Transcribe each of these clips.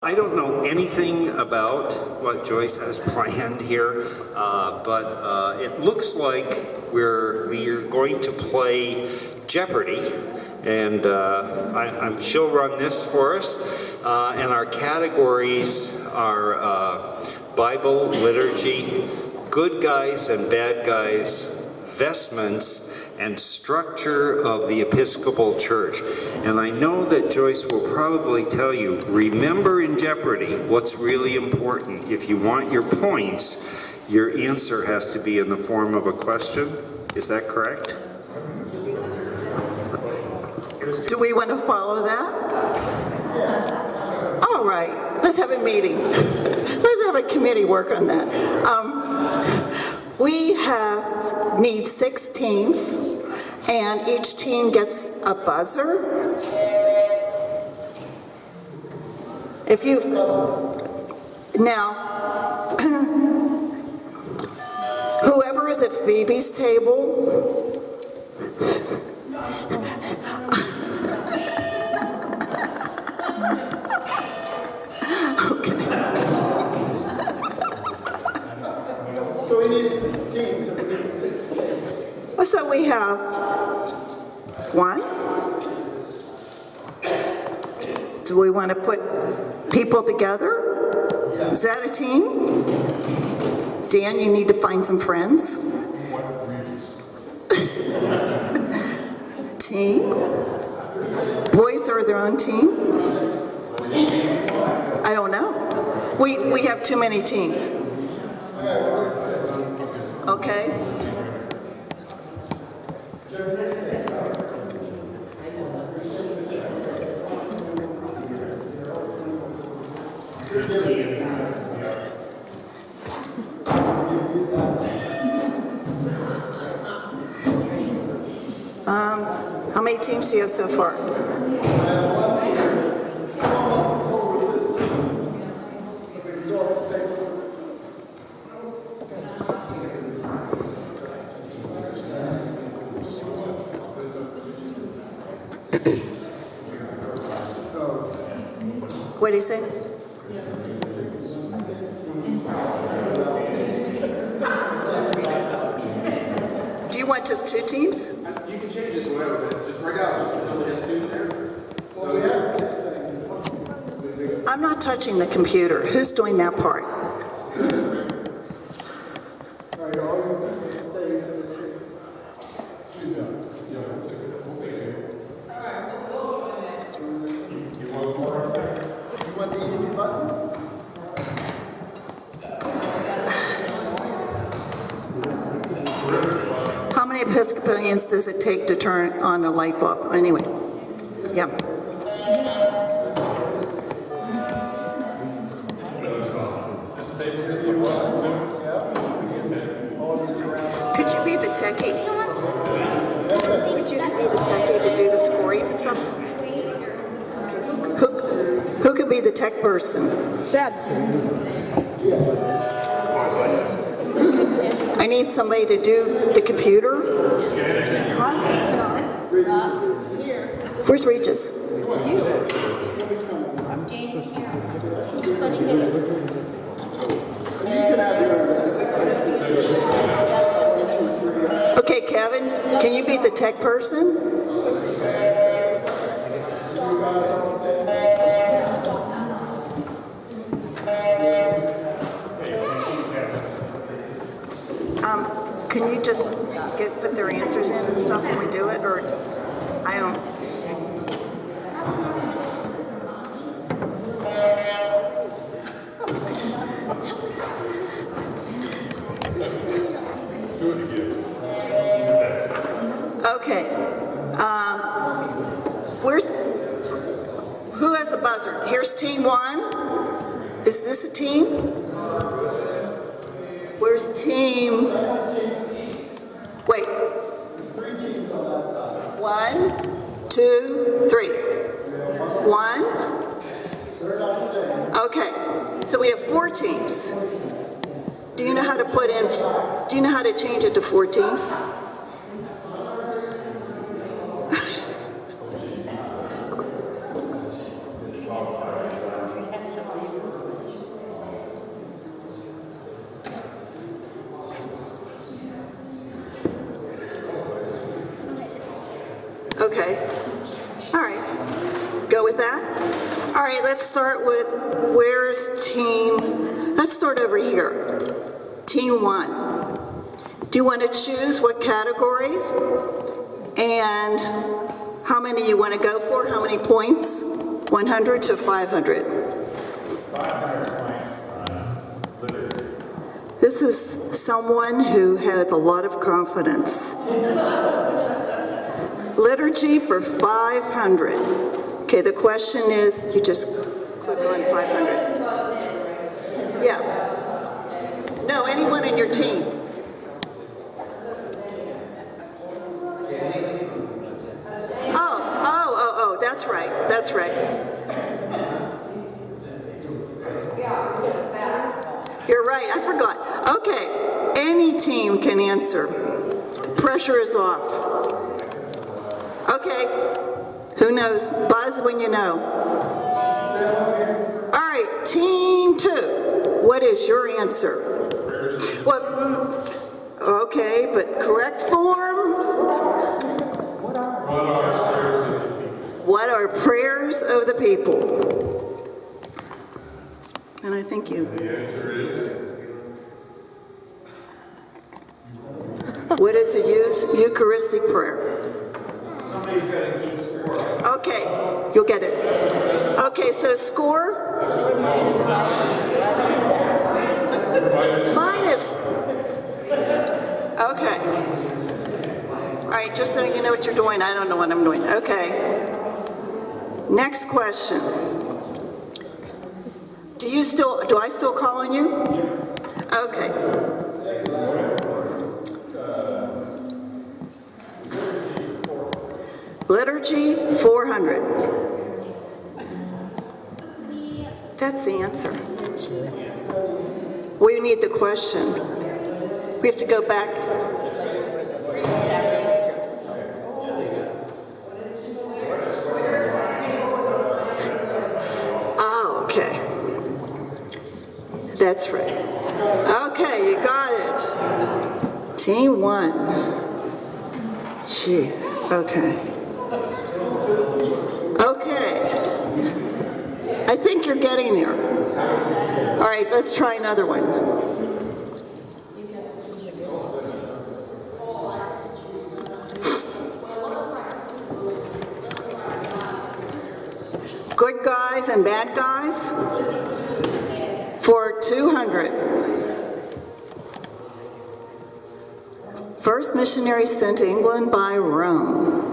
I don't know anything about what Joyce has planned here, but it looks like we are going to play Jeopardy, and she'll run this for us. And our categories are Bible, liturgy, good guys and bad guys, vestments, and structure of the Episcopal Church. And I know that Joyce will probably tell you, remember in Jeopardy what's really important. If you want your points, your answer has to be in the form of a question. Is that correct? Do we want to follow that? All right, let's have a meeting. Let's have a committee work on that. We need 6 teams, and each team gets a buzzer. Now, whoever is at Phoebe's table, so we have 1. Do we want to put people together? Is that a team? Dan, you need to find some friends. Team? Boys are their own team? I don't know. We have too many teams. Okay. How many teams do you have so far? What do you say? Do you want just 2 teams? You can change it to whatever, but it's just right now. It only has 2 there. I'm not touching the computer. Who's doing that part? How many Episcopalians does it take to turn on a light bulb? Anyway, yeah. Could you be the techie? Would you be the techie to do the scoring and stuff? Who could be the tech person? Dad. I need somebody to do the computer. Where's Regis? Okay, Kevin, can you be the tech person? Can you just put their answers in and stuff when we do it, or I don't. Okay. Who has the buzzer? Here's team 1. Is this a team? Where's team? Wait. 1, 2, 3. 1. Okay. So we have 4 teams. Do you know how to do you know how to change it to 4 teams? let's start with, where's team, let's start over here. Team 1. Do you want to choose what category? And how many you want to go for? How many points? 100 to 500. 500 points. This is someone who has a lot of confidence. Liturgy for 500. Okay, the question is, you just click on 500. Yeah. No, anyone in your team. Oh, that's right, that's right. You're right, I forgot. Okay, any team can answer. The pressure is off. Okay, who knows? Buzz when you know. All right, team 2, what is your answer? What? Okay, but correct form? What are prayers of the people? And I think you. What is a Eucharistic prayer? Somebody's got to keep score. Okay, you'll get it. Okay, so score? Minus. Okay. All right, just so you know what you're doing. I don't know what I'm doing. Okay. Next question. Do I still call on you? Okay. Liturgy 400. That's the answer. We need the question. We have to go back. Oh, okay. That's right. Okay, you got it. Team 1. Gee, okay. Okay. I think you're getting there. All right, let's try another one. Good guys and bad guys for 200. First missionary sent to England by Rome.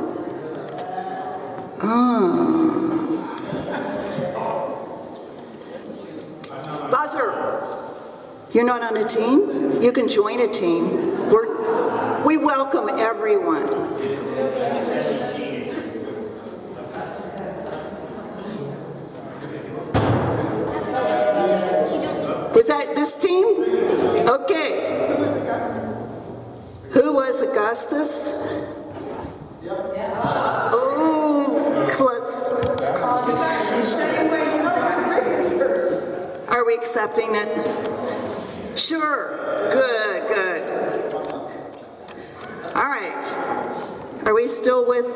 Buzzer, you're not on a team? You can join a team. We welcome everyone. Was that this team? Okay. Who was Augustus? Oh, close. Are we accepting it? Sure. Good, good. All right. Are we still with?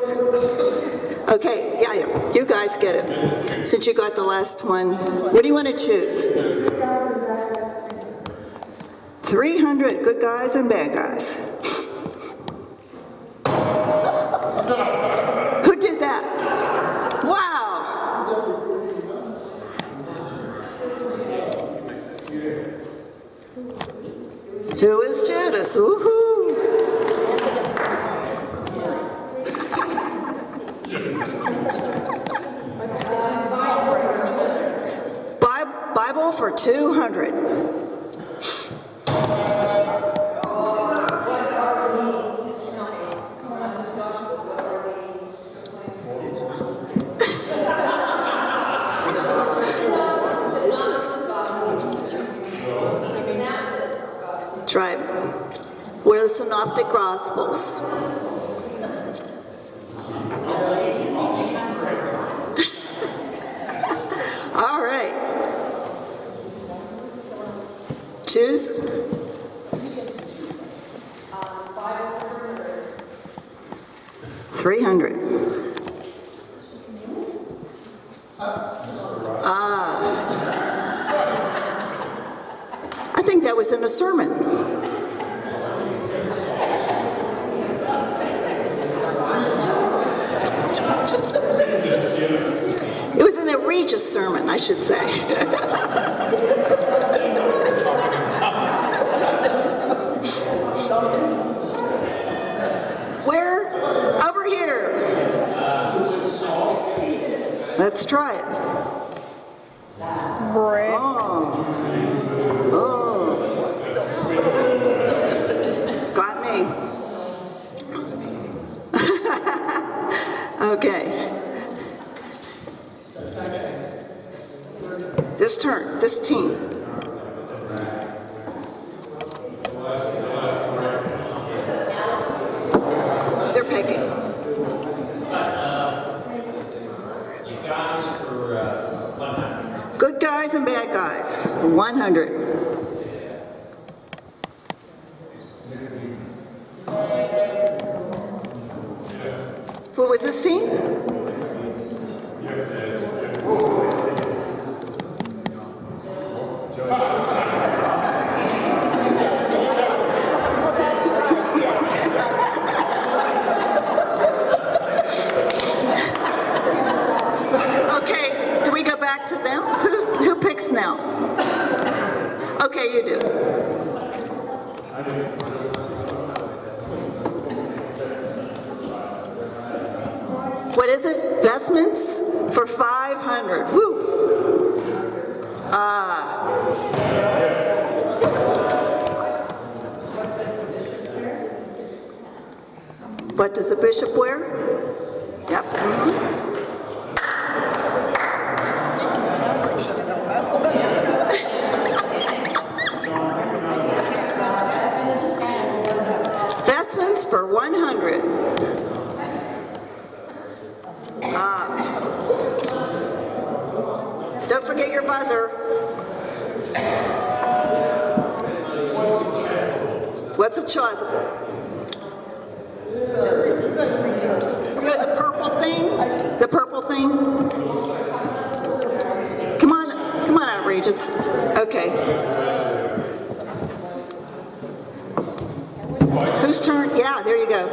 Okay, yeah. You guys get it. Since you got the last one, what do you want to choose? 300 good guys and bad guys. Who did that? Wow. Who is Judas? Woohoo. Bible for 200. That's right. We're the Synoptic Gospels. All right. Choose. 300. was in a sermon. It was in a Regis sermon, I should say. Where? Over here. Let's try it. Brick. Oh. Got me. Okay. This team. They're picking. Good guys and bad guys. 100. What was this team? Okay, do we go back to them? Who picks now? Okay, you do. What is it? Vestments for 500. Woo! What does a bishop wear? Yep. Vestments for 100. Don't forget your buzzer. What's a chasuble? The purple thing? The purple thing? Come on out, Regis. Okay. Whose turn? Yeah, there you go.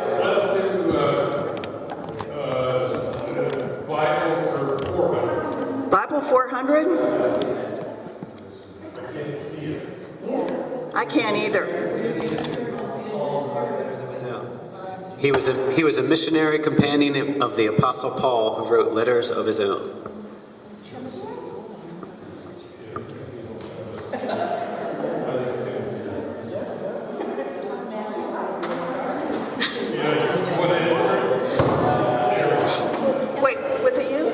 Bible 400? I can't either. He was a missionary companion of the Apostle Paul who wrote letters of his own. Wait, was it you?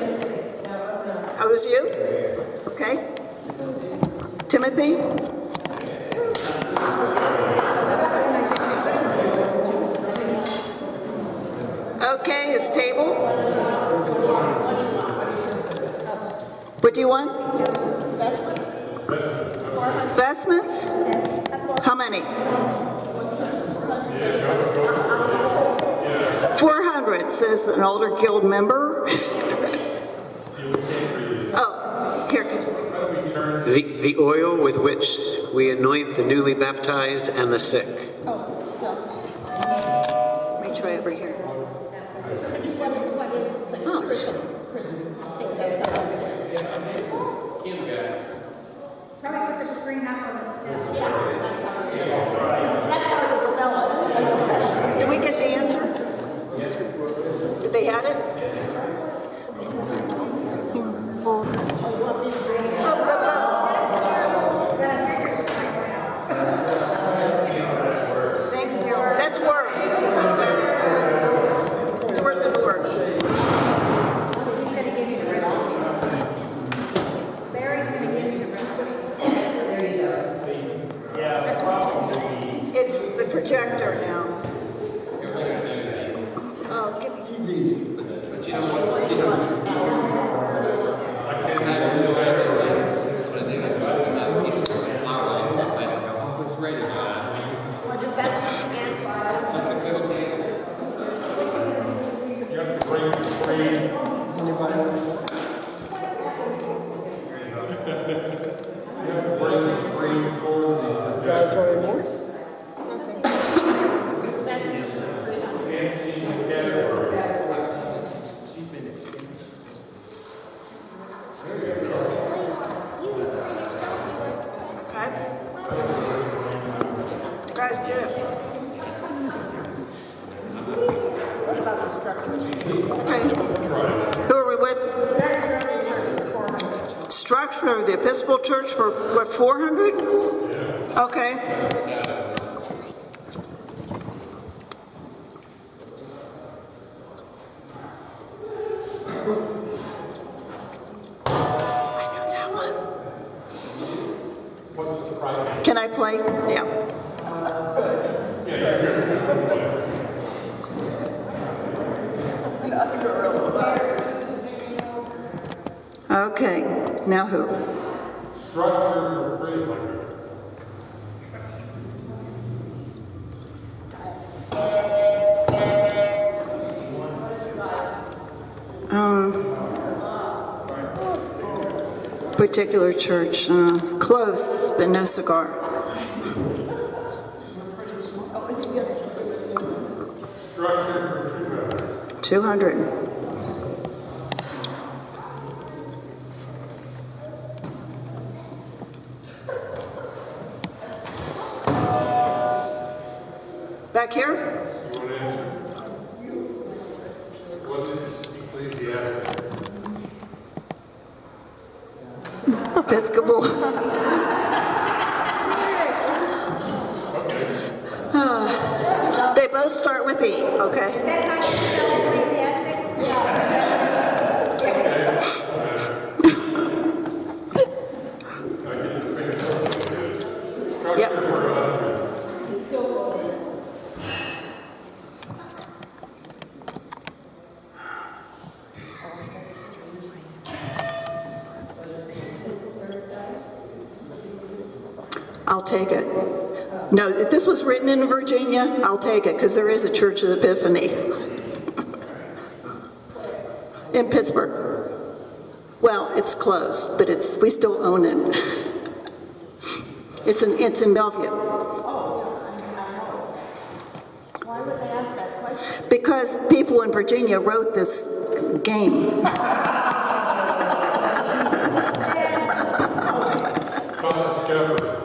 Oh, it was you? Okay. Timothy? Okay, his table. What do you want? Vestments? How many? 400, says an older guild member. Oh, here. The oil with which we anoint the newly baptized and the sick. Let me try over here. Oh. Did we get the answer? Did they have it? Thanks, Darrell. That's worse. It's worth the work. It's the projector now. Oh, give me some. Guys, guys do. Okay. Who are we with? Structure of the Episcopal Church for what, 400? Okay. Can I play? Yeah. Okay, now who? Structure for 300. Particular church, close, but no cigar. Structure for 200. 200. Back here? What is ecclesiastic? Episcopal. They both start with E, okay? Is that how you spell ecclesiastics? Yep. I'll take it. No, if this was written in Virginia, I'll take it, because there is a Church of Epiphany in Pittsburgh. Well, it's closed, but we still own it. It's in Bellevue. Why would they ask that question? Because people in Virginia wrote this game. Thomas Jefferson.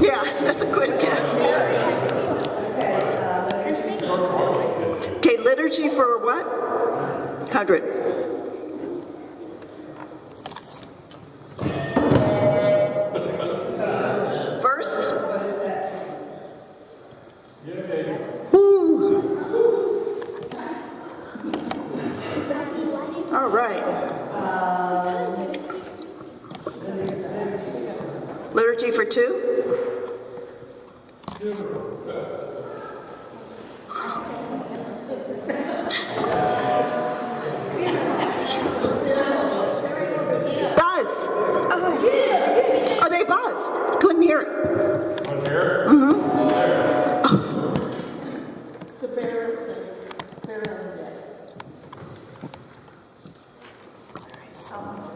Yeah, that's a good guess. Okay, liturgy for what? 100. First? Woo. All right. Liturgy for 2? Buzz. Oh, they buzzed. Couldn't hear it. One here.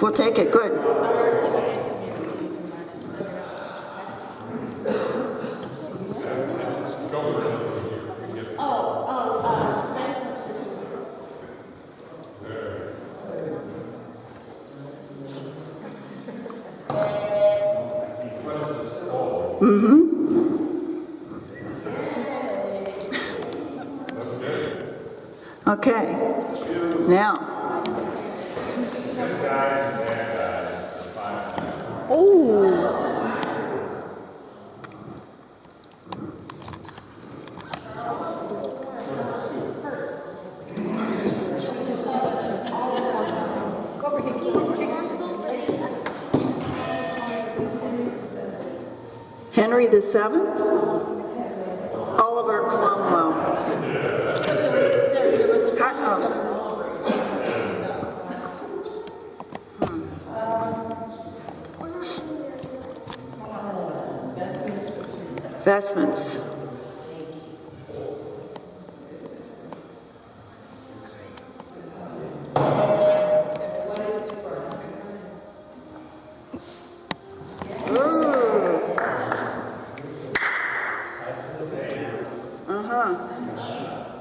We'll take it. Good. Okay. Now. Henry the Seventh, Oliver Cromwell. Vestments.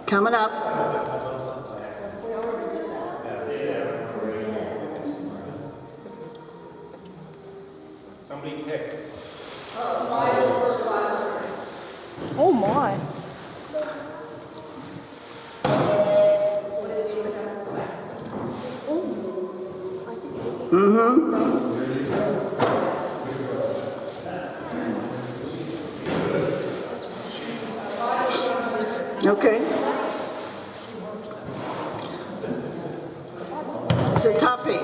Coming up. Somebody pick. Oh my. Okay. It's a toughie.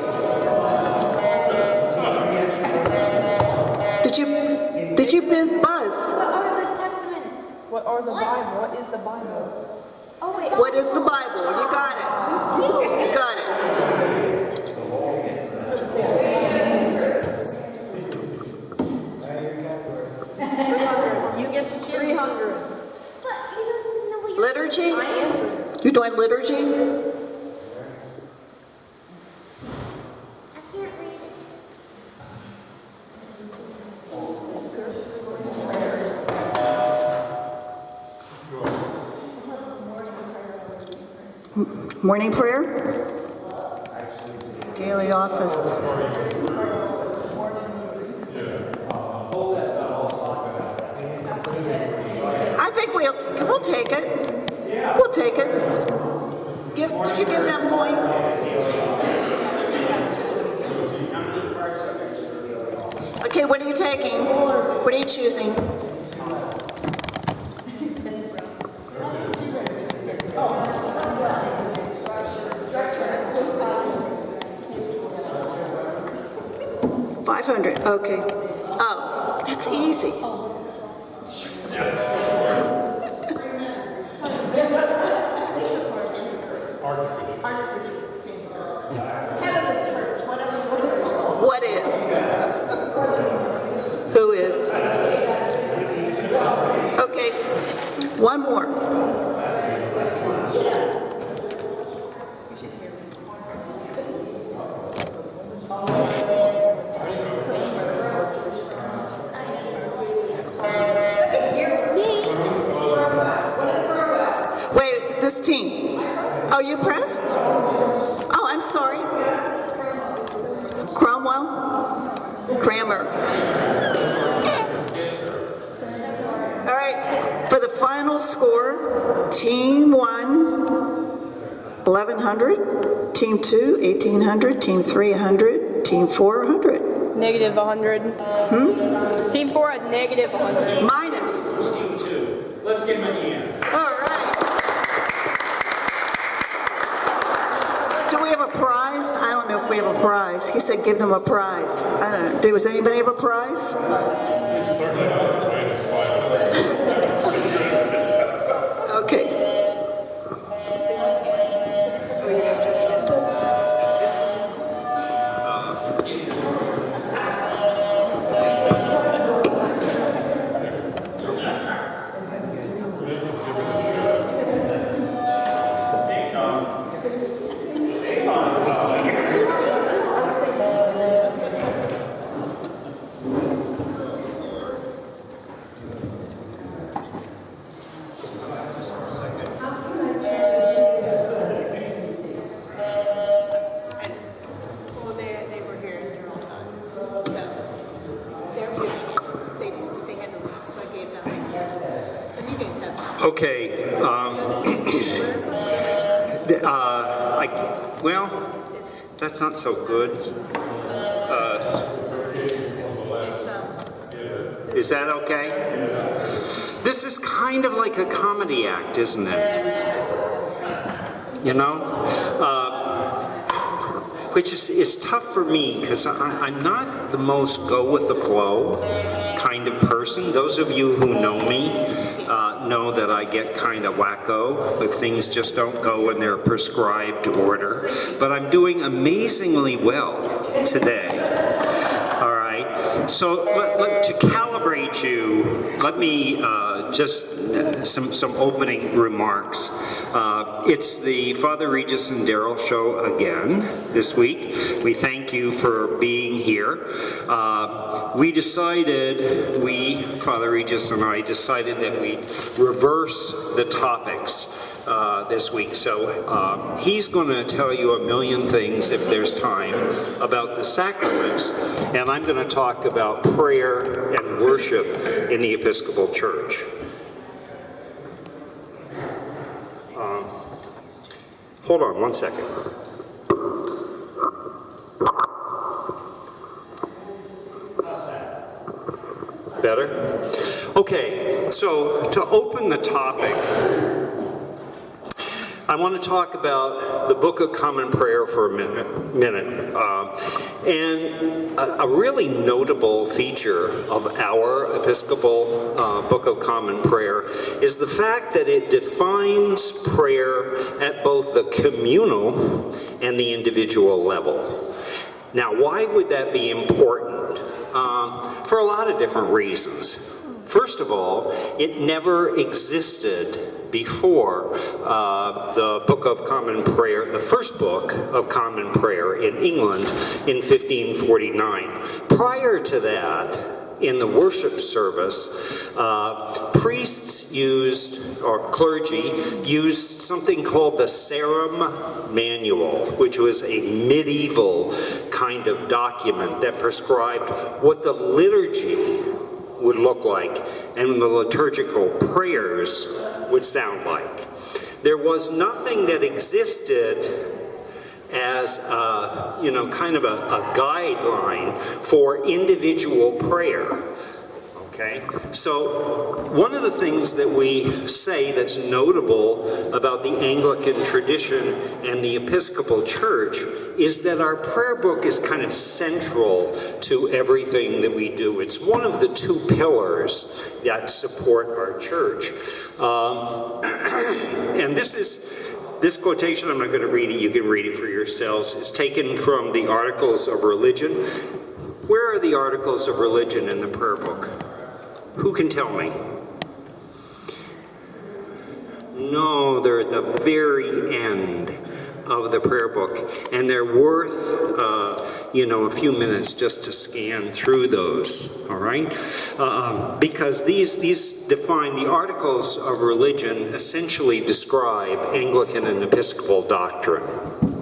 Did you buzz? What are the testaments? What are the Bible? What is the Bible? Oh, wait. What is the Bible? You got it. You got it. You get to choose. 300. But you don't know what you Liturgy? You're doing liturgy? I can't read it. Morning prayer? Daily office. I think we'll take it. We'll take it. Did you give them point? Okay, what are you taking? What are you choosing? $500. Okay. Oh, that's easy. What is? Who is? Okay. One more. Wait, it's this team. Oh, you pressed? Oh, I'm sorry. Crammer. All right, for the final score, Team 1, 1,100, Team 2, 1,800, Team 3, 100, Team 4, 100. Negative 100. Team 4 at negative 100. Minus. Team 2. Let's give him a hand. All right. Do we have a prize? I don't know if we have a prize. He said give them a prize. I don't know. Does anybody have a prize? Okay. Well, they were here in their own time. So they had to leave, so I gave them so you guys have Okay. Well, that's not so good. Is that okay? This is kind of like a comedy act, isn't it? You know? Which is tough for me because I'm not the most go-with-the-flow kind of person. Those of you who know me know that I get kind of wacko if things just don't go in their prescribed order. But I'm doing amazingly well today. All right. So to calibrate you, let me just some opening remarks. It's the Father Regis and Darrell show again this week. We thank you for being here. Father Regis and I decided that we'd reverse the topics this week. So he's going to tell you a million things, if there's time, about the sacraments, and I'm going to talk talk about prayer and worship in the Episcopal Church. Hold on one second. Better? Okay, so to open the topic, I want to talk about the Book of Common Prayer for a minute. And a really notable feature of our Episcopal Book of Common Prayer is the fact that it defines prayer at both the communal and the individual level. Now, why would that be important? For a lot of different reasons. First of all, it never existed before the Book of Common Prayer, the first Book of Common Prayer in England in 1549. Prior to that, in the worship service, priests used, or clergy, used something called the Sarum Manual, which was a medieval kind of document that prescribed what the liturgy would look like and the liturgical prayers would sound like. There was nothing that existed as kind of a guideline for individual prayer. Okay? So one of the things that we say that's notable about the Anglican tradition and the Episcopal Church is that our prayer book is kind of central to everything that we do. It's one of the two pillars that support our church. And this quotation, I'm not going to read it, you can read it for yourselves, is taken from the Articles of Religion. Where are the Articles of Religion in the prayer book? Who can tell me? No, they're at the very end of the prayer book, and they're worth a few minutes just to scan through those, all right? Because these define, the Articles of Religion essentially describe Anglican and Episcopal doctrine,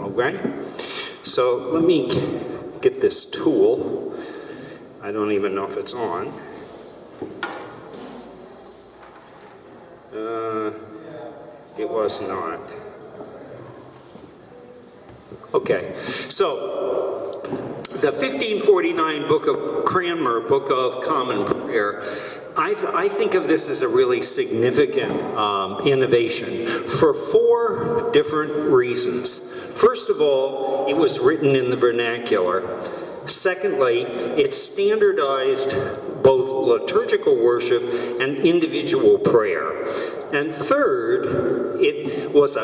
okay? So let me get this tool. I don't even know if it's on. It was not. Okay, so the 1549 Cranmer Book of Common Prayer, I think of this as a really significant innovation for 4 different reasons. First of all, it was written in the vernacular. Secondly, it standardized both liturgical worship and individual prayer. And third, it was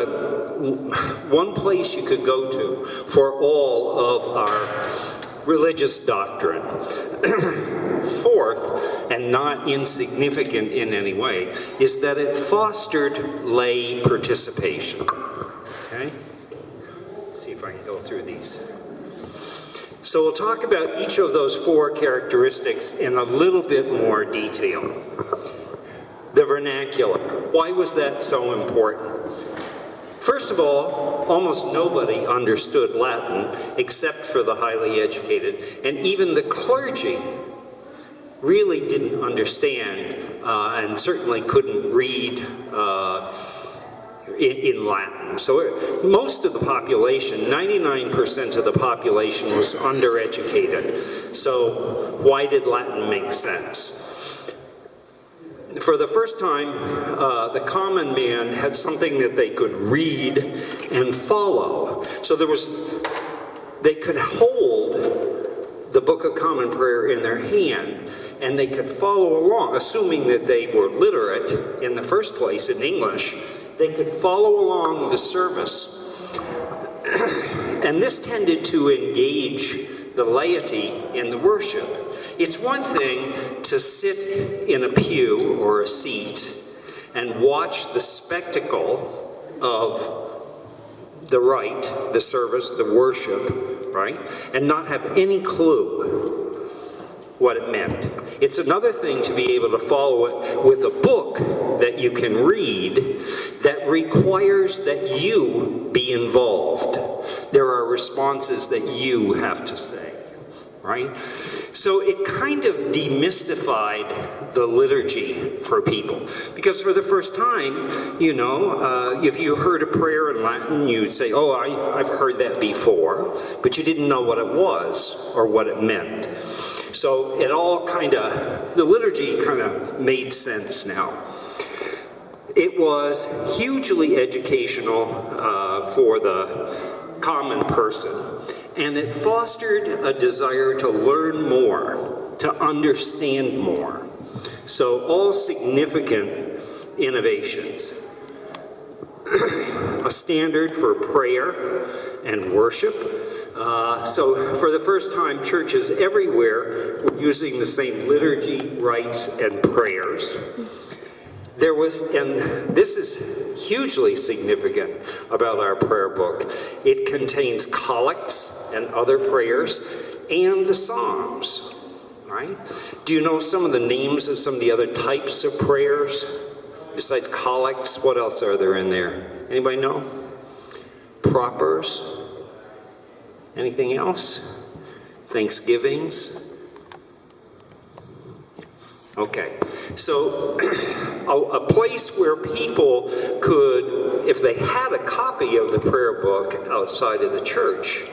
one place you could go to for all of our religious doctrine. Fourth, and not insignificant in any way, is that it fostered lay participation. Okay? Let's see if I can go through these. So we'll talk about each of those 4 characteristics in a little bit more detail. The vernacular. Why was that so important? First of all, almost nobody understood Latin except for the highly educated, and even the clergy really didn't understand and certainly couldn't read in Latin. So most of the population, 99% of the population was undereducated. So why did Latin make sense? For the first time, the common man had something that they could read and follow. So they could hold the Book of Common Prayer in their hand, and they could follow along, assuming that they were literate in the first place in English. They could follow along the service. And this tended to engage the laity in the worship. It's one thing to sit in a pew or a seat and watch the spectacle of the rite, the service, the worship, right? And not have any clue what it meant. It's another thing to be able to follow it with a book that you can read that requires that you be involved. There are responses that you have to say. right? So it kind of demystified the liturgy for people. Because for the first time, if you heard a prayer in Latin, you'd say, oh, I've heard that before, but you didn't know what it was or what it meant. So it all the liturgy kind of made sense now. It was hugely educational for the common person, and it fostered a desire to learn more, to understand more. So all significant innovations. A standard for prayer and worship. So for the first time, churches everywhere were using the same liturgy, rites, and prayers. And this is hugely significant about our prayer book. It contains collects and other prayers and the Psalms, right? Do you know some of the names of some of the other types of prayers? Besides collects, what else are there in there? Anybody know? Propers? Anything else? Thanksgivings? Okay, so a place where people could, if they had a copy of the prayer book outside of the church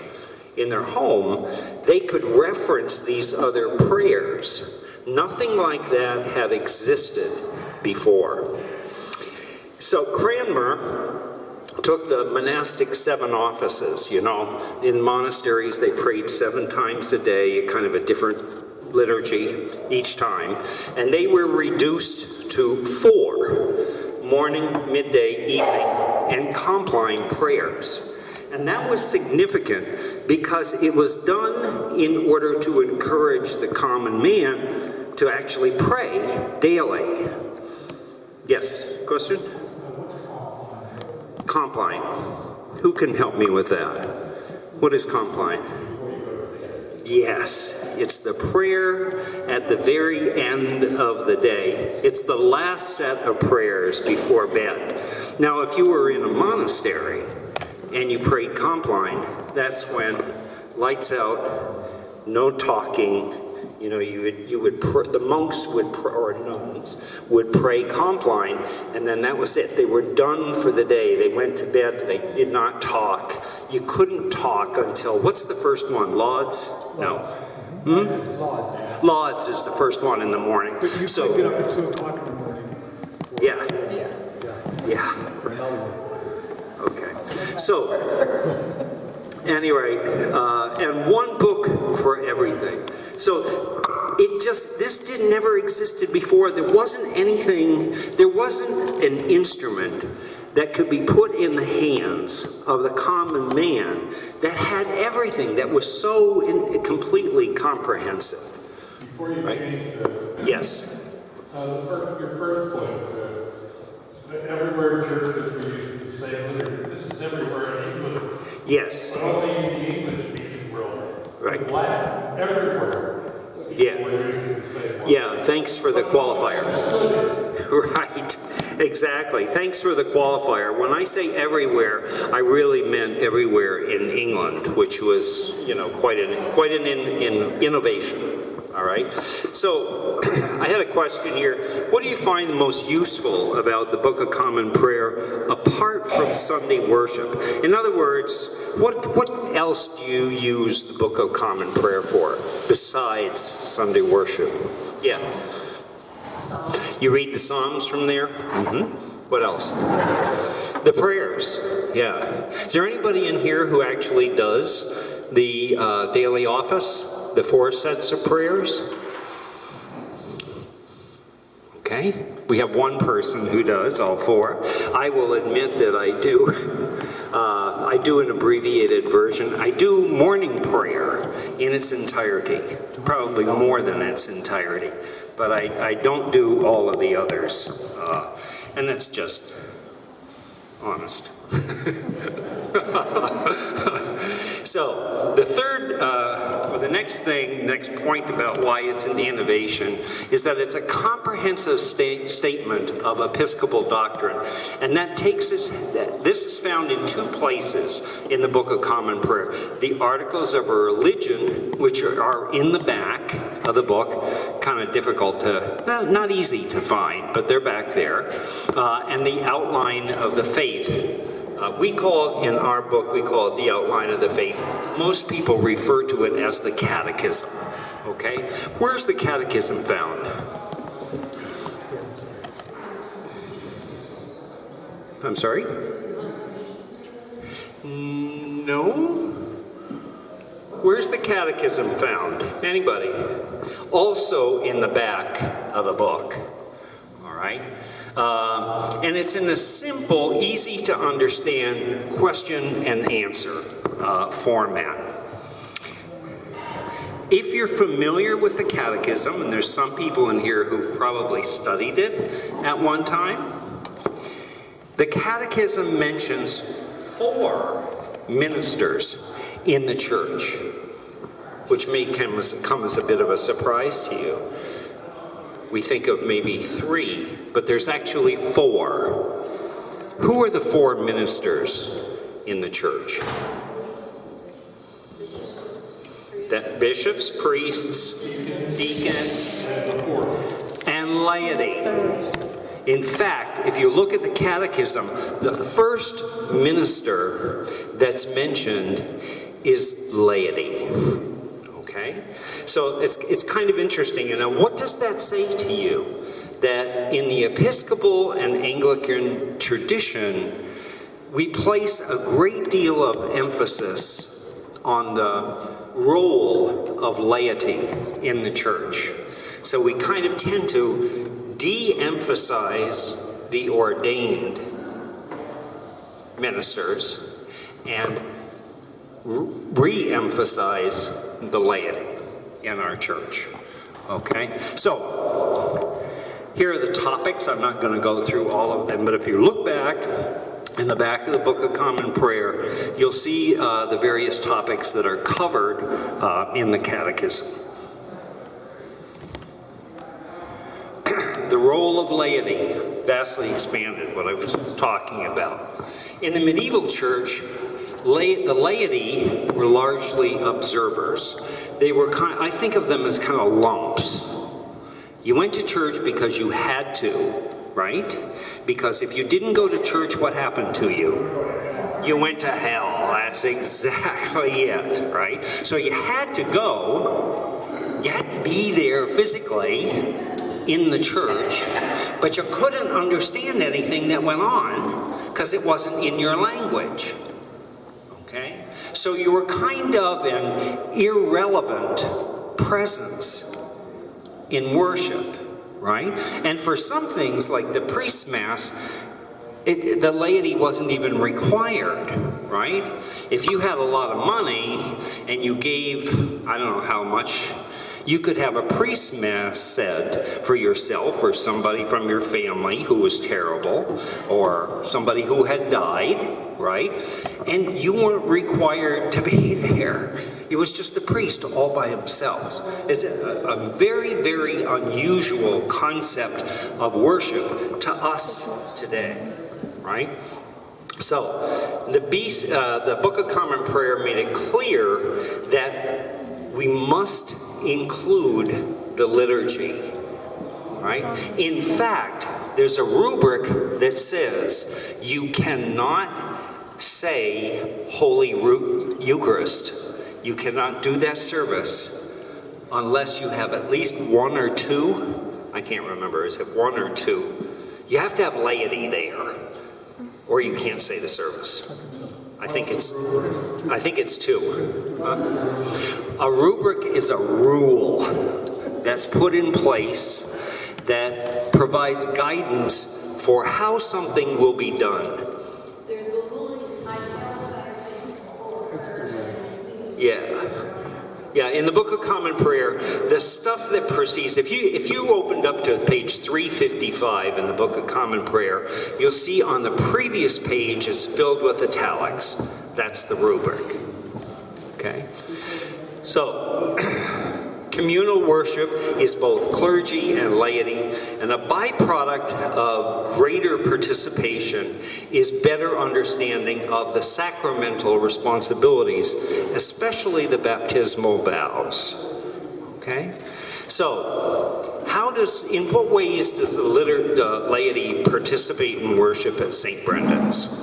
in their home, they could reference these other prayers. Nothing like that had existed before. So Cranmer took the monastic 7 offices, In monasteries, they prayed 7 times a day, kind of a different liturgy each time, and they were reduced to 4: morning, midday, evening, and compline prayers. And that was significant because it was done in order to encourage the common man to actually pray daily. Yes, question? Compline. Who can help me with that? What is compline? Yes, it's the prayer at the very end of the day. It's the last set of prayers before bed. Now, if you were in a monastery and you prayed compline, that's when lights out, no talking. The monks would pray, or nuns would pray compline, and then that was it. They were done for the day. They went to bed. They did not talk. You couldn't talk until, what's the first one? Lauds? No. Lauds is the first one in the morning. But you could get up at 2 o'clock in the morning. Yeah. Okay. So, anyway, and one book for everything. So this never existed before. There wasn't an instrument that could be put in the hands of the common man that had everything, that was so completely comprehensive. Before you change this. Yes. Your first point, everywhere churches were using the same liturgy. This is everywhere in England. Yes. Only in the English-speaking world. Right. Latin, everywhere. Yeah. We're using the same one. Yeah, thanks for the qualifier. Right, exactly. Thanks for the qualifier. When I say everywhere, I really meant everywhere in England, which was, quite an innovation. All right. So I had a question here. What do you find the most useful about the Book of Common Prayer apart from Sunday worship? In other words, what else do you use the Book of Common Prayer for besides Sunday worship? Yeah. You read the Psalms from there? What else? The prayers. Yeah. Is there anybody in here who actually does the daily office? The 4 sets of prayers? Okay, we have one person who does all 4. I will admit that I do. I do an abbreviated version. I do morning prayer in its entirety, probably more than its entirety, but I don't do all of the others, and that's just honest. So the next point about why it's an innovation is that it's a comprehensive statement of Episcopal doctrine. And that takes us, this is found in two places in the Book of Common Prayer. The Articles of Religion, which are in the back of the book, kind of difficult to, not easy to find, but they're back there. And the Outline of the Faith. We call it, in our book, we call it the Outline of the Faith. Most people refer to it as the Catechism, okay? Where's the Catechism found? I'm sorry? No? Where's the Catechism found? Anybody? Also in the back of the book, all right? And it's in a simple, easy to understand question and answer format. If you're familiar with the Catechism, and there's some people in here who've probably studied it at one time, the Catechism mentions 4 ministers in the church, which may come as a bit of a surprise to you. We think of maybe 3, but there's actually 4. Who are the 4 ministers in the church? That bishops, priests, deacons, and laity. In fact, if you look at the Catechism, the first minister that's mentioned is laity. Okay? So it's kind of interesting. You know, what does that say to you? That in the Episcopal and Anglican tradition, we place a great deal of emphasis on the role of laity in the church. So we kind of tend to de-emphasize the ordained ministers and re-emphasize the laity in our church. Okay? So, here are the topics. I'm not going to go through all of them, but if you look back in the back of the Book of Common Prayer, you'll see the various topics that are covered in the Catechism. The role of laity, vastly expanded, what I was talking about. In the medieval church, the laity were largely observers. They were I think of them as kind of lumps. You went to church because you had to, right? Because if you didn't go to church, what happened to you? You went to hell. That's exactly it, right? So you had to go. You had to be there physically in the church, but you couldn't understand anything that went on because it wasn't in your language. Okay? So you were kind of an irrelevant presence in worship, right? And for some things, like the priest's mass, the laity wasn't even required, right? If you had a lot of money and you gave, I don't know how much, you could have a priest's mass said for yourself or somebody from your family who was terrible or somebody who had died, right? And you weren't required to be there. It was just the priest all by himself. It's a very, very unusual concept of worship to us today, right? So, the Book of Common Prayer made it clear that we must include the liturgy, right? In fact, there's a rubric that says you cannot say Holy Eucharist. You cannot do that service unless you have at least 1 or 2. I can't remember, is it 1 or 2? You have to have laity there, or you can't say the service. I think it's 2. A rubric is a rule that's put in place that provides guidance for how something will be done. Yeah, in the Book of Common Prayer, the stuff that precedes, if you opened up to page 355 in the Book of Common Prayer, you'll see on the previous page is filled with italics. That's the rubric. Okay? So, communal worship is both clergy and laity, and a byproduct of greater participation is better understanding of the sacramental responsibilities, especially the baptismal vows. Okay? So, in what ways does the laity participate in worship at St. Brendan's?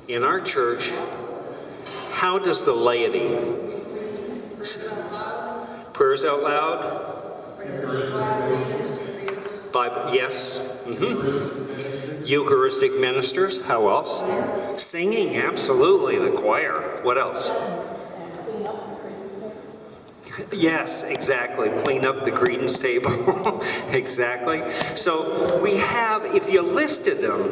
In our church, how does the laity? Prayers out loud? Bible, yes. Eucharistic ministers, how else? Singing, absolutely, the choir. What else? Yes, exactly. Clean up the credence table. Exactly. So we have, if you listed them,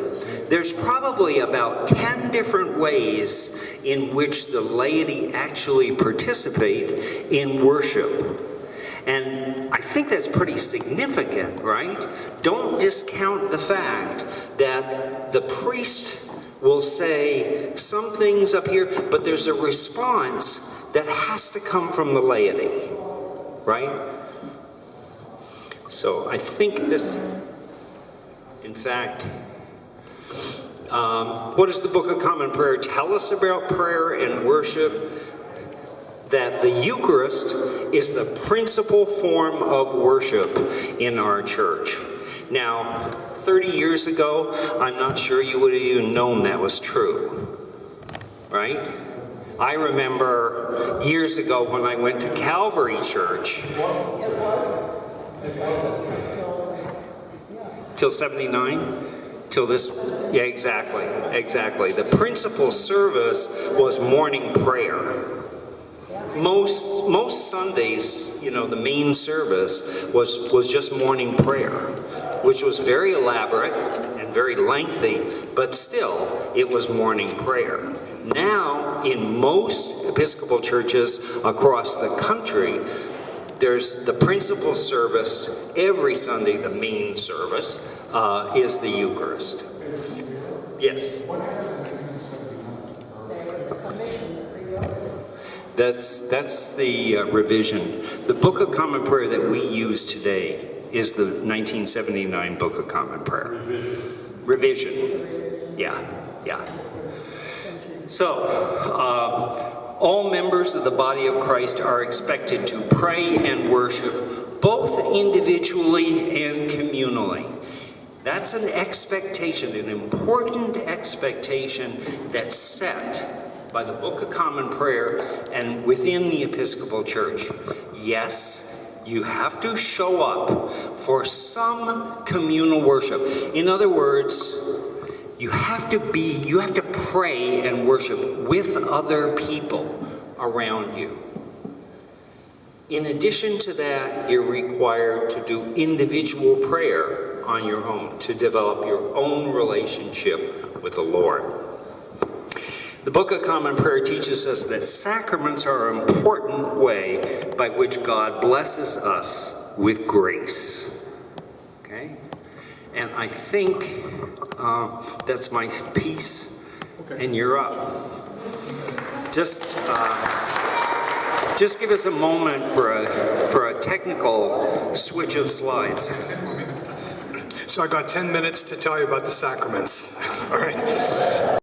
there's probably about 10 different ways in which the laity actually participate in worship. And I think that's pretty significant, right? Don't discount the fact that the priest will say some things up here, but there's a response that has to come from the laity, right? So I think this, in fact, what does the Book of Common Prayer tell us about prayer and worship? That the Eucharist is the principal form of worship in our church. Now, 30 years ago, I'm not sure you would have even known that was true, right? I remember years ago when I went to Calvary Church. Till 79? Till this, yeah, exactly. The principal service was morning prayer. Most Sundays, you know, the main service was just morning prayer, which was very elaborate and very lengthy, but still, it was morning prayer. Now, in most Episcopal churches across the country, there's the principal service every Sunday, the main service, is the Eucharist. Yes? That's the revision. The Book of Common Prayer that we use today is the 1979 Book of Common Prayer. Revision. Yeah. So, all members of the body of Christ are expected to pray and worship both individually and communally. That's an expectation, an important expectation that's set by the Book of Common Prayer and within the Episcopal Church. Yes, you have to show up for some communal worship. In other words, you have to pray and worship with other people around you. In addition to that, you're required to do individual prayer on your own, to develop your own relationship with the Lord. The Book of Common Prayer teaches us that sacraments are an important way by which God blesses us with grace. Okay? And I think that's my piece, and you're up. Just give us a moment for a technical switch of slides. So I got 10 minutes to tell you about the sacraments. All right.